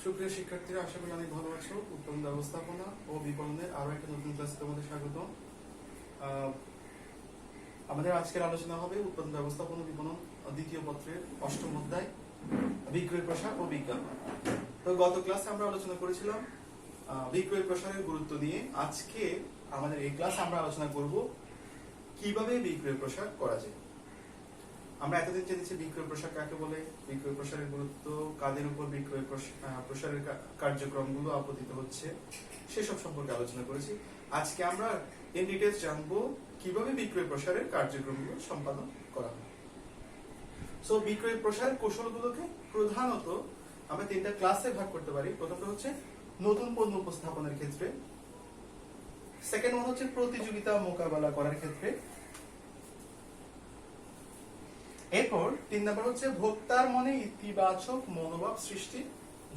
সুপ্রিয় শিক্ষার্থীরা, আশা করি অনেক ভালো আছো। উৎপাদন ব্যবস্থাপনা ও বিপণনের আরো একটা নতুন ক্লাসে তোমাদের স্বাগত। আমাদের আজকের আলোচনা হবে উৎপাদন ব্যবস্থাপনা বিপণন দ্বিতীয় পত্রের অষ্টম অধ্যায়, বিক্রয় প্রসার ও বিজ্ঞাপন। তো গত ক্লাসে আমরা আলোচনা করেছিলাম বিক্রয় প্রসারের গুরুত্ব নিয়ে। আজকে আমাদের এই ক্লাসে আমরা আলোচনা করব কিভাবে বিক্রয় প্রসার করা যায়। আমরা এতদিন জেনেছি বিক্রয় প্রসার কাকে বলে, বিক্রয় প্রসারের গুরুত্ব, কাদের উপর বিক্রয় প্রসারের কার্যক্রমগুলো আপতিত হচ্ছে, সেসব সম্পর্কে আলোচনা করেছি। আজকে আমরা ইন ডিটেইলস জানবো কিভাবে বিক্রয় প্রসারের কার্যক্রমগুলো সম্পাদন করা হয়। সো বিক্রয় প্রসারের কৌশলগুলোকে প্রধানত আমরা তিনটা ক্লাসে ভাগ করতে পারি। প্রথমটা হচ্ছে নতুন পণ্য উপস্থাপনের ক্ষেত্রে, সেকেন্ড ওয়ান হচ্ছে প্রতিযোগিতা মোকাবেলা করার ক্ষেত্রে, এরপর 3 নাম্বার হচ্ছে ভোক্তার মনে ইতিবাচক মনোভাব সৃষ্টির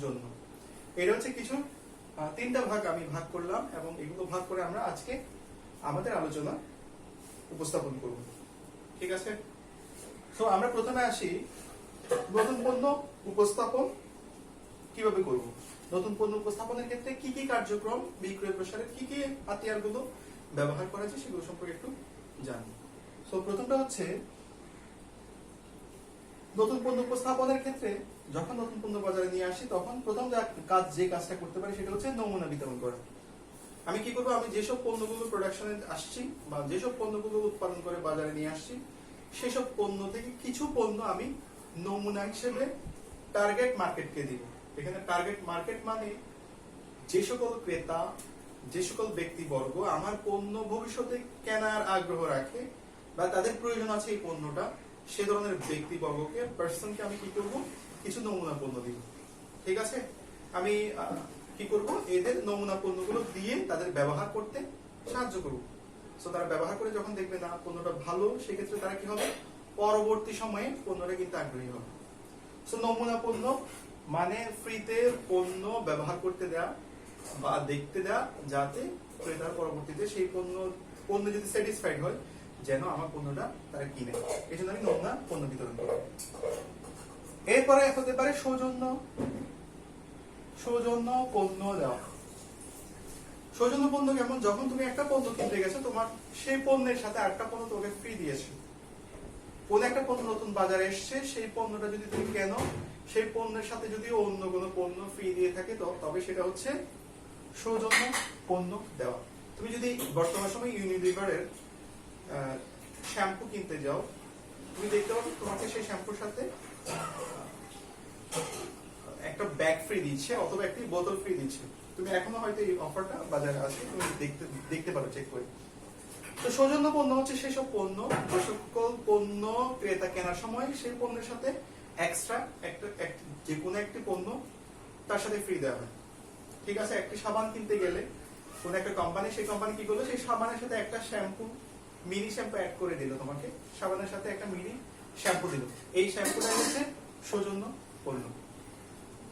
জন্য। এটা হচ্ছে কিছু তিনটা ভাগ আমি ভাগ করলাম এবং এগুলো ভাগ করে আমরা আজকে আমাদের আলোচনা উপস্থাপন করব। ঠিক আছে? সো আমরা প্রথমে আসি নতুন পণ্য উপস্থাপন কিভাবে করব। নতুন পণ্য উপস্থাপনের ক্ষেত্রে কি কি কার্যক্রম, বিক্রয় প্রসারের কি কি হাতিয়ারগুলো ব্যবহার করা যায় সেগুলো সম্পর্কে একটু জানি। সো প্রথমটা হচ্ছে নতুন পণ্য উপস্থাপনের ক্ষেত্রে যখন নতুন পণ্য বাজারে নিয়ে আসি তখন প্রথম যে কাজটা করতে পারি সেটা হচ্ছে নমুনা বিতরণ করা। আমি কি করবো, আমি যেসব পণ্যগুলো প্রোডাকশনে আসছি বা যেসব পণ্যগুলো উৎপাদন করে বাজারে নিয়ে আসছি সেসব পণ্য থেকে কিছু পণ্য আমি নমুনা হিসেবে টার্গেট মার্কেটকে দিব। এখানে টার্গেট মার্কেট মানে যে সকল ক্রেতা, যে সকল ব্যক্তিবর্গ আমার পণ্য ভবিষ্যতে কেনার আগ্রহ রাখে বা তাদের প্রয়োজন আছে এই পণ্যটা, সে ধরনের ব্যক্তিবর্গকে, পার্সনকে আমি কি করব, কিছু নমুনা পণ্য দিব। ঠিক আছে? আমি কি করব, এদের নমুনা পণ্যগুলো দিয়ে তাদের ব্যবহার করতে সাহায্য করব। সো তারা ব্যবহার করে যখন দেখবে না পণ্যটা ভালো, সেক্ষেত্রে তারা কি হবে, পরবর্তী সময়ে পণ্যটা কিন্তু আগ্রহী হবে। সো নমুনা পণ্য মানে ফ্রিতে পণ্য ব্যবহার করতে দেয়া বা দেখতে দেয়া, যাতে ক্রেতার পরবর্তীতে সেই পণ্য যদি স্যাটিসফাইড হয় যেন আমার পণ্যটা তারা কিনে। এই জন্য আমি নমুনা পণ্য বিতরণ করব। এরপরে হতে পারে সৌজন্য পণ্য দেওয়া। সৌজন্য পণ্য কেমন, যখন তুমি একটা পণ্য কিনতে গেছো, তোমার সেই পণ্যের সাথে আরেকটা পণ্য তোমাকে ফ্রি দিয়েছে। কোন একটা পণ্য নতুন বাজারে এসছে, সেই পণ্যটা যদি তুমি কেনো, সেই পণ্যের সাথে যদি অন্য কোনো পণ্য ফ্রি দিয়ে থাকে তবে সেটা হচ্ছে সৌজন্য পণ্য দেওয়া। তুমি যদি বর্তমান সময় ইউনিলিভারের শ্যাম্পু কিনতে যাও, তুমি দেখতে পাবে তোমাকে সেই শ্যাম্পুর সাথে একটা ব্যাগ ফ্রি দিচ্ছে অথবা একটি বোতল ফ্রি দিচ্ছে। তুমি এখনো হয়তো এই অফারটা বাজারে আছে, তুমি দেখতে পারো, চেক করে। তো সৌজন্য পণ্য হচ্ছে সেসব পণ্য, যে সকল পণ্য ক্রেতা কেনার সময় সেই পণ্যের সাথে এক্সট্রা যে কোনো একটি পণ্য তার সাথে ফ্রি দেওয়া হয়। ঠিক আছে? একটি সাবান কিনতে গেলে কোন একটা কোম্পানি, সেই কোম্পানি কি করলো, সেই সাবানের সাথে একটা মিনি শ্যাম্পু অ্যাড করে দিল, তোমাকে সাবানের সাথে একটা মিনি শ্যাম্পু দিল। এই শ্যাম্পুটা হচ্ছে সৌজন্য পণ্য।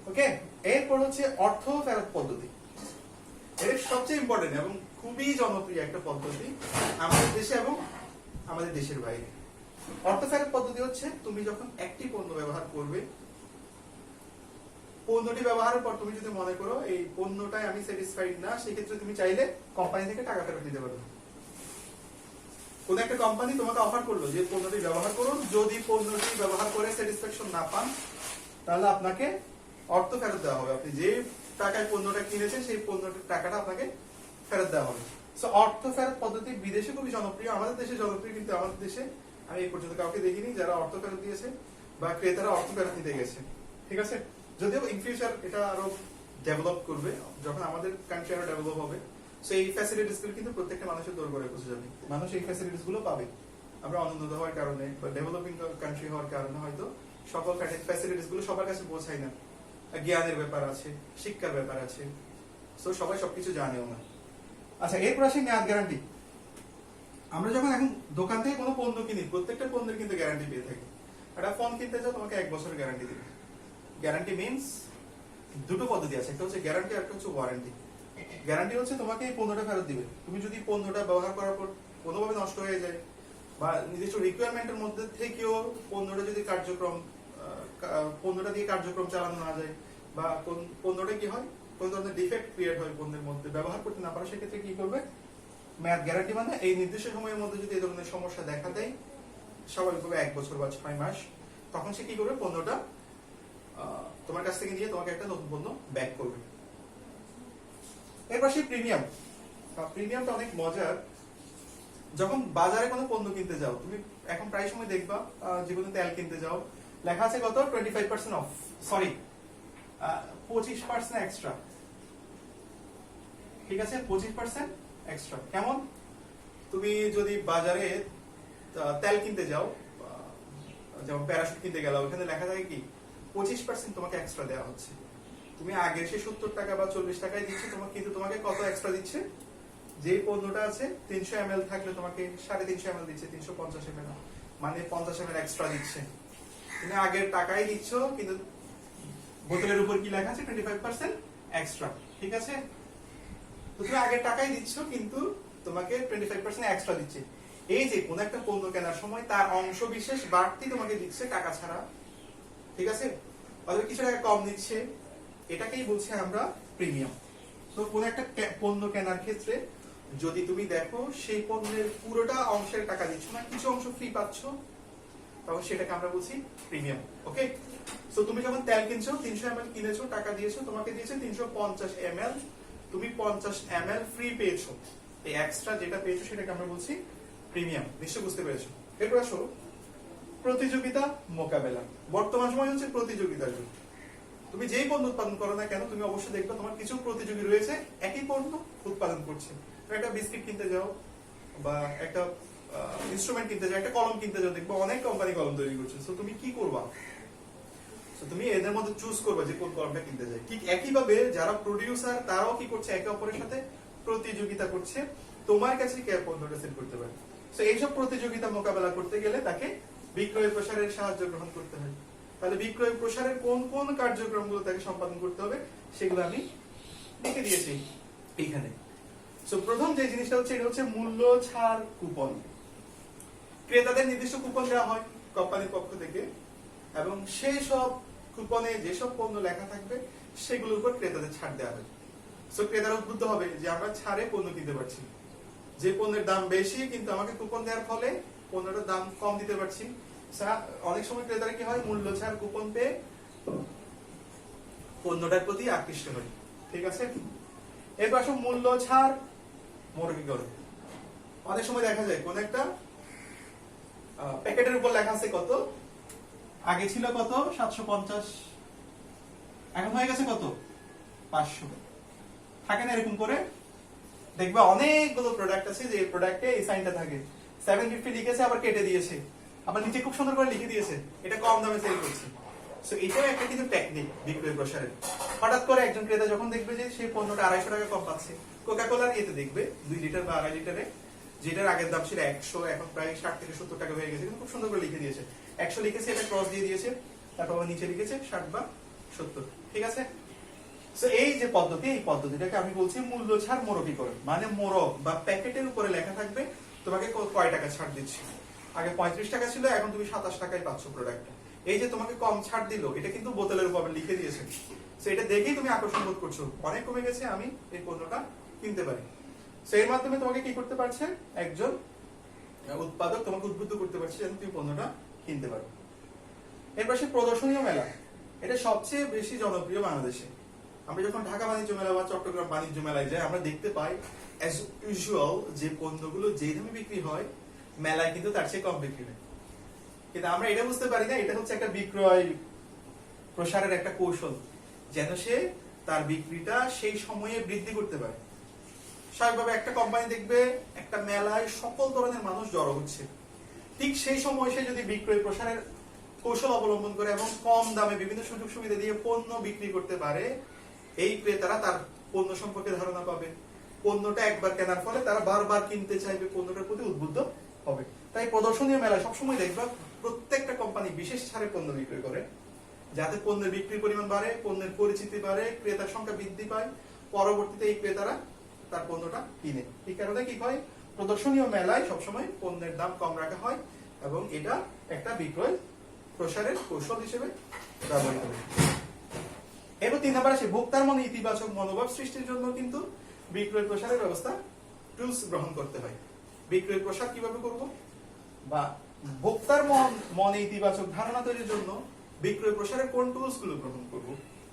ওকে? এরপর হচ্ছে অর্থ ফেরত পদ্ধতি। এটা সবচেয়ে ইম্পর্টেন্ট এবং খুবই জনপ্রিয় একটা পদ্ধতি আমাদের দেশে এবং আমাদের দেশের বাইরে। অর্থ ফেরত পদ্ধতি হচ্ছে তুমি যখন একটি পণ্য ব্যবহার করবে, পণ্যটি ব্যবহারের পর তুমি যদি মনে করো এই পণ্যটায় আমি স্যাটিসফাইড না, সেক্ষেত্রে তুমি চাইলে কোম্পানি থেকে টাকা ফেরত দিতে পারবে। কোন একটা কোম্পানি তোমাকে অফার করলো যে পণ্যটি ব্যবহার করুন, যদি পণ্যটি ব্যবহার করে স্যাটিসফ্যাকশন না পান তাহলে আপনাকে অর্থ ফেরত দেওয়া হবে। আপনি যে টাকায় পণ্যটা কিনেছেন সেই পণ্যটির টাকাটা আপনাকে ফেরত দেওয়া হবে। সো অর্থ ফেরত পদ্ধতি বিদেশে খুবই জনপ্রিয়, আমাদের দেশে জনপ্রিয়, কিন্তু আমাদের দেশে আমি এই পর্যন্ত কাউকে দেখিনি যারা অর্থ ফেরত দিয়েছে বা ক্রেতারা অর্থ ফেরত নিতে গেছে। ঠিক আছে? যদিও ইন ফিউচার এটা আরো ডেভেলপ করবে, যখন আমাদের কান্ট্রি আরো ডেভেলপ হবে, সো এই ফ্যাসিলিটিস গুলো কিন্তু প্রত্যেকটা মানুষের দরবারে পৌঁছে যাবে। মানুষ এই ফ্যাসিলিটিস গুলো পাবে। আমরা অনুন্নত হওয়ার কারণে বা ডেভেলপিং কান্ট্রি হওয়ার কারণে হয়তো সকল ফ্যাসিলিটিস গুলো সবার কাছে পৌঁছায় না। জ্ঞানের ব্যাপার আছে, শিক্ষার ব্যাপার আছে, সো সবাই সবকিছু জানেও না। আচ্ছা, এরপর আসি মেয়াদ গ্যারান্টি। আমরা যখন এখন দোকান থেকে কোনো পণ্য কিনি, প্রত্যেকটা পণ্যের কিন্তু গ্যারান্টি পেয়ে থাকি। একটা ফোন কিনতে যাও, তোমাকে 1 বছরের গ্যারান্টি দিবে। গ্যারান্টি মিন্স দুটো পদ্ধতি আছে, একটা হচ্ছে গ্যারান্টি আর একটা হচ্ছে ওয়ারেন্টি। গ্যারান্টি হচ্ছে তোমাকে এই পণ্যটা ফেরত দিবে। তুমি যদি পণ্যটা ব্যবহার করার পর কোনোভাবে নষ্ট হয়ে যায় বা নির্দিষ্ট রিকোয়ারমেন্টের মধ্যে থেকেও পণ্যটা দিয়ে কার্যক্রম চালানো না যায় বা কোন পণ্যটা কি হয়, কোন ধরনের ডিফেক্ট ক্রিয়েট হয় পণ্যের মধ্যে, ব্যবহার করতে না পারো, সেক্ষেত্রে কি করবে, মেয়াদ গ্যারান্টি মানে এই নির্দিষ্ট সময়ের মধ্যে যদি এই ধরনের সমস্যা দেখা দেয়, স্বাভাবিকভাবে 1 বছর বা 6 মাস, তখন সে কি করবে, পণ্যটা তোমার কাছ থেকে নিয়ে তোমাকে একটা নতুন পণ্য ব্যাক করবে। এরপর সেই প্রিমিয়াম। প্রিমিয়ামটা অনেক মজার। যখন বাজারে কোনো পণ্য কিনতে যাও, তুমি এখন প্রায় সময় দেখবা যে কোনো তেল কিনতে যাও, লেখা আছে কত, 25% অফ, সরি 25% এক্সট্রা। ঠিক আছে, 25% এক্সট্রা। কেমন, তুমি যদি বাজারে তেল কিনতে যাও, যেমন প্যারাশুট কিনতে গেলে, ওখানে লেখা থাকে কি 25% তোমাকে এক্সট্রা দেওয়া হচ্ছে। তুমি আগে সে 70 টাকা বা 40 টাকায় দিচ্ছে, তোমাকে কিন্তু তোমাকে কত এক্সট্রা দিচ্ছে, যে পণ্যটা আছে 300 ml থাকলে তোমাকে 350 ml দিচ্ছে, 350 ml, মানে 50 ml এক্সট্রা দিচ্ছে। তুমি আগের টাকাই দিচ্ছ, কিন্তু বোতলের উপর কি লেখা আছে, 25% এক্সট্রা। ঠিক আছে, তো তুমি আগের টাকাই দিচ্ছ, কিন্তু তোমাকে 25% এক্সট্রা দিচ্ছে। এই যে কোন একটা পণ্য কেনার সময় তার অংশ বিশেষ বাড়তি তোমাকে দিচ্ছে টাকা ছাড়া। ঠিক আছে, অথবা কিছু টাকা কম দিচ্ছে, এটাকেই বলছি আমরা প্রিমিয়াম। তো কোন একটা পণ্য কেনার ক্ষেত্রে যদি তুমি দেখো সেই পণ্যের পুরোটা অংশের টাকা দিচ্ছ না, কিছু অংশ ফ্রি পাচ্ছ, তখন সেটাকে আমরা বলছি প্রিমিয়াম। ওকে, সো তুমি যখন তেল কিনছো, 300 ml কিনেছো, টাকা দিয়েছো, তোমাকে দিয়েছে 350 ml, তুমি 50 ml ফ্রি পেয়েছো। এই এক্সট্রা যেটা পেয়েছো সেটাকে আমরা বলছি প্রিমিয়াম। নিশ্চয় বুঝতে পেরেছো। এরপর আসো প্রতিযোগিতা মোকাবেলা। বর্তমান সময় হচ্ছে প্রতিযোগিতার যুগ। তুমি যেই পণ্য উৎপাদন করো না কেন, তুমি অবশ্যই দেখবে তোমার কিছু প্রতিযোগী রয়েছে একই পণ্য উৎপাদন করছে। একটা বিস্কিট কিনতে যাও বা একটা ইনস্ট্রুমেন্ট কিনতে যাও, একটা কলম কিনতে যাও, দেখবে অনেক কোম্পানি কলম তৈরি করছে। সো তুমি কি করবা, তুমি এদের মধ্যে চুজ করবা যে কোন কলমটা কিনতে যায়। ঠিক একইভাবে যারা প্রোডিউসার, তারাও কি করছে, একে অপরের সাথে প্রতিযোগিতা করছে তোমার কাছে কে পণ্যটা সেল করতে পারে। সো এইসব প্রতিযোগিতা মোকাবেলা করতে গেলে তাকে বিক্রয় প্রসারের সাহায্য গ্রহণ করতে হয়। তাহলে বিক্রয় প্রসারের কোন কোন কার্যক্রমগুলো তাকে সম্পাদন করতে হবে সেগুলো আমি লিখে দিয়েছি এইখানে। সো প্রথম যে জিনিসটা হচ্ছে, এটা হচ্ছে মূল্য ছাড় কুপন। ক্রেতাদের নির্দিষ্ট কুপন দেওয়া হয় কোম্পানির পক্ষ থেকে, এবং সেই সব কুপনে যেসব পণ্য লেখা থাকবে সেগুলোর উপর ক্রেতাদের ছাড় দেওয়া হয়। সো ক্রেতারা উদ্বুদ্ধ হবে যে আমরা ছাড়ে পণ্য কিনতে পারছি, যে পণ্যের দাম বেশি কিন্তু আমাকে কুপন দেওয়ার ফলে পণ্যটার দাম কম দিতে পারছি। অনেক সময় ক্রেতারা কি হয়, মূল্য ছাড় কুপন পেয়ে পণ্যটার প্রতি আকৃষ্ট হয়। ঠিক আছে, এরপর আসো মূল্য ছাড় মৌখিকরণ। অনেক সময় দেখা যায় কোন একটা প্যাকেটের উপর লেখা আছে কত, আগে ছিল কত 750, এখন হয়ে গেছে কত 500। থাকে না এরকম করে, দেখবে অনেকগুলো প্রোডাক্ট আছে যে প্রোডাক্টে এই সাইনটা থাকে, 750 লিখেছে, আবার কেটে দিয়েছে, আবার নিচে খুব সুন্দর করে লিখে দিয়েছে এটা কম দামে সেল করছে। সো এটাও একটা কিন্তু টেকনিক বিক্রয় প্রসারের। হঠাৎ করে একজন ক্রেতা যখন দেখবে যে সেই পণ্যটা 250 টাকা কম পাচ্ছে, কোকাকোলার ইয়েতে দেখবে 2 লিটার বা 2.5 লিটারে যেটার আগের দাম ছিল 100, এখন প্রায় 60 থেকে 70 টাকা হয়ে গেছে, কিন্তু খুব সুন্দর করে লিখে দিয়েছে, 100 লিখেছে, এটা ক্রস দিয়ে দিয়েছে, তারপর নিচে লিখেছে 60 বা 70। ঠিক আছে, সো এই যে পদ্ধতি, এই পদ্ধতিটাকে আমি বলছি মূল্য ছাড় মোড়কীকরণ। মানে মোড়ক বা প্যাকেটের উপরে লেখা থাকবে তোমাকে কয় টাকা ছাড় দিচ্ছি। আগে 35 টাকা ছিল, এখন তুমি 27 টাকায় পাচ্ছ প্রোডাক্টটা। এই যে তোমাকে কম ছাড় দিল, এটা কিন্তু বোতলের উপর লিখে দিয়েছে। সো এটা দেখেই তুমি আকর্ষণ বোধ করছো, অনেক কমে গেছে, আমি এই পণ্যটা কিনতে পারি। সো এর মাধ্যমে তোমাকে কি করতে পারছে, একজন উৎপাদক তোমাকে উদ্বুদ্ধ করতে পারছে যেন তুমি পণ্যটা কিনতে পারো। এর পাশে প্রদর্শনীয় মেলা, এটা সবচেয়ে বেশি জনপ্রিয় বাংলাদেশে। আমরা যখন ঢাকা বাণিজ্য মেলা বা চট্টগ্রাম বাণিজ্য মেলায় যাই, আমরা দেখতে পাই অ্যাজ ইউজুয়াল যে পণ্যগুলো যেই দামে বিক্রি হয় মেলায় কিন্তু তার চেয়ে কম বিক্রি হয়। কিন্তু আমরা এটা বুঝতে পারি না, এটা হচ্ছে একটা বিক্রয় প্রসারের একটা কৌশল, যেন সে তার বিক্রিটা সেই সময়ে বৃদ্ধি করতে পারে। স্বাভাবিকভাবে একটা কোম্পানি দেখবে একটা মেলায় সকল ধরনের মানুষ জড়ো হচ্ছে, ঠিক সেই সময় সে যদি বিক্রয় প্রসারের কৌশল অবলম্বন করে এবং কম দামে বিভিন্ন সুযোগ সুবিধা দিয়ে পণ্য বিক্রি করতে পারে, এই ক্রেতারা তার পণ্য সম্পর্কে ধারণা পাবে, পণ্যটা একবার কেনার ফলে তারা বারবার কিনতে চাইবে, পণ্যটার প্রতি উদ্বুদ্ধ হবে। তাই প্রদর্শনীয় মেলায় সবসময় দেখবা প্রত্যেকটা কোম্পানি বিশেষ ছাড়ে পণ্য বিক্রি করে, যাতে পণ্যের বিক্রির পরিমাণ বাড়ে, পণ্যের পরিচিতি বাড়ে, ক্রেতার সংখ্যা বৃদ্ধি পায়, পরবর্তীতে এই ক্রেতারা তার পণ্যটা কিনে। এই কারণে কি হয়, প্রদর্শনীয় মেলায় সবসময় পণ্যের দাম কম রাখা হয় এবং এটা একটা বিক্রয় প্রসারের কৌশল হিসেবে ব্যবহৃত হয়। এরপর 3 নম্বর আসে ভোক্তার মনে ইতিবাচক মনোভাব সৃষ্টির জন্য কিন্তু বিক্রয় প্রসারের ব্যবস্থা টুলস গ্রহণ করতে হয়। বিক্রয় প্রসার কিভাবে করব, বা ভোক্তার মনে ইতিবাচক ধারণা তৈরির জন্য বিক্রয় প্রসারের কোন টুলস গুলো গ্রহণ করব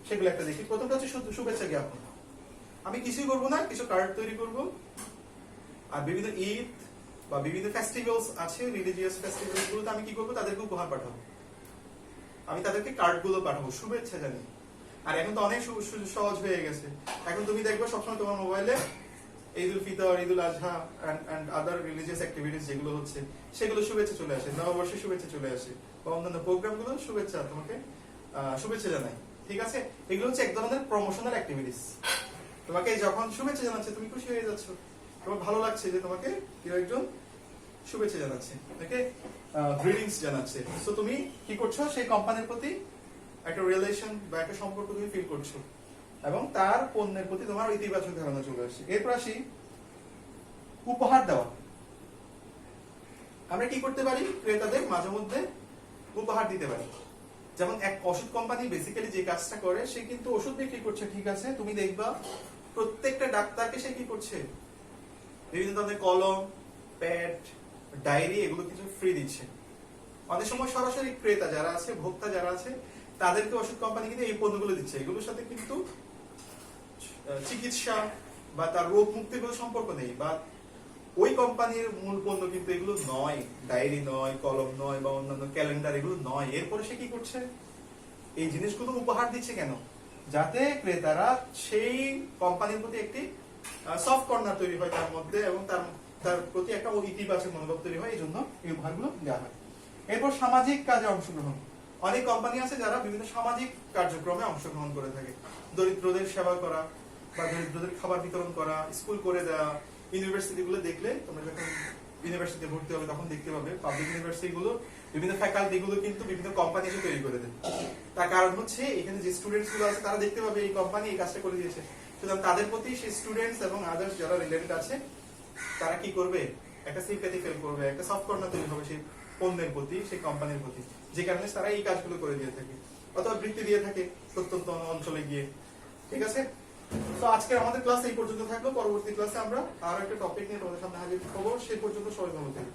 সেগুলো একটা দেখি। প্রথমটা হচ্ছে শুভেচ্ছা জ্ঞাপন। আমি কিছুই করব না, কিছু কার্ড তৈরি করব, আর বিভিন্ন ঈদ বা বিভিন্ন ফেস্টিভ্যালস আছে, রিলিজিয়াস ফেস্টিভ্যালস গুলোতে আমি কি করব, তাদেরকে উপহার পাঠাবো, আমি তাদেরকে কার্ড গুলো পাঠাবো শুভেচ্ছা জানিয়ে। আর এখন তো অনেক সহজ হয়ে গেছে, এখন তুমি দেখবে সবসময় তোমার মোবাইলে Eid ul Fitr, Eid ul Adha and other religious activities যেগুলো হচ্ছে সেগুলো শুভেচ্ছা চলে আসে, নববর্ষের শুভেচ্ছা চলে আসে, বা অন্যান্য প্রোগ্রাম গুলো শুভেচ্ছা তোমাকে শুভেচ্ছা জানাই। ঠিক আছে, এগুলো হচ্ছে এক ধরনের প্রমোশনাল অ্যাক্টিভিটিস। তোমাকে যখন শুভেচ্ছা জানাচ্ছে তুমি খুশি হয়ে যাচ্ছ, তোমার ভালো লাগছে যে তোমাকে কেউ একজন শুভেচ্ছা জানাচ্ছে, ওকে, গ্রিটিংস জানাচ্ছে। সো তুমি কি করছো, সেই কোম্পানির প্রতি একটা রিলেশন বা একটা সম্পর্ক তুমি ফিল করছো, এবং তার পণ্যের প্রতি তোমার ইতিবাচক ধারণা চলে আসছে। এরপর আসি উপহার দেওয়া। আমরা কি করতে পারি, ক্রেতাদের মাঝে মধ্যে উপহার দিতে পারি। যেমন এক ওষুধ কোম্পানি বেসিক্যালি যে কাজটা করে, সে কিন্তু ওষুধ বিক্রি করছে, ঠিক আছে, তুমি দেখবা প্রত্যেকটা ডাক্তারকে সে কি করছে, বিভিন্ন ধরনের কলম, প্যাড, ডায়েরি এগুলো কিছু ফ্রি দিচ্ছে। অনেক সময় সরাসরি ক্রেতা যারা আছে, ভোক্তা যারা আছে, তাদেরকে ওষুধ কোম্পানি কিন্তু এই পণ্যগুলো দিচ্ছে। এগুলোর সাথে কিন্তু চিকিৎসা বা তার রোগ মুক্তির কোনো সম্পর্ক নেই, বা ওই কোম্পানির মূল পণ্য কিন্তু এগুলো নয়, ডায়েরি নয়, কলম নয়, বা অন্যান্য ক্যালেন্ডার এগুলো নয়। এরপরে সে কি করছে, এই জিনিসগুলো উপহার দিচ্ছে কেন, যাতে ক্রেতারা সেই কোম্পানির প্রতি একটি সফট কর্নার তৈরি হয় তার মধ্যে, এবং তার প্রতি একটা ইতিবাচক মনোভাব তৈরি হয়, এই জন্য এই উপহারগুলো দেওয়া হয়। এরপর সামাজিক কাজে অংশগ্রহণ। অনেক কোম্পানি আছে যারা বিভিন্ন সামাজিক কার্যক্রমে অংশগ্রহণ করে থাকে, দরিদ্রদের সেবা করা, বা দরিদ্রদের খাবার বিতরণ করা, স্কুল করে দেওয়া। ইউনিভার্সিটি গুলো দেখলে, তোমরা যখন ইউনিভার্সিটিতে ভর্তি হবে তখন দেখতে পাবে পাবলিক ইউনিভার্সিটি গুলো বিভিন্ন ফ্যাকাল্টি গুলো কিন্তু বিভিন্ন কোম্পানি এসে তৈরি করে দেয়। তার কারণ হচ্ছে এখানে যে স্টুডেন্টস গুলো আছে তারা দেখতে পাবে এই কোম্পানি এই কাজটা করে দিয়েছে, সুতরাং তাদের প্রতি সেই স্টুডেন্টস এবং আদার্স যারা রিলেটেড আছে তারা কি করবে, একটা সিম্প্যাথি ফিল করবে, একটা সফট কর্নার তৈরি হবে সেই পণ্যের প্রতি, সেই কোম্পানির প্রতি, যে কারণে তারা এই কাজগুলো করে দিয়ে থাকে অথবা বৃত্তি দিয়ে থাকে প্রত্যন্ত অঞ্চলে গিয়ে। ঠিক আছে, তো আজকে আমাদের ক্লাস এই পর্যন্ত থাকলো। পরবর্তী ক্লাসে আমরা আরো একটা টপিক নিয়ে তোমাদের সামনে হাজির হবো। সেই পর্যন্ত সবাই ভালো থাকবে।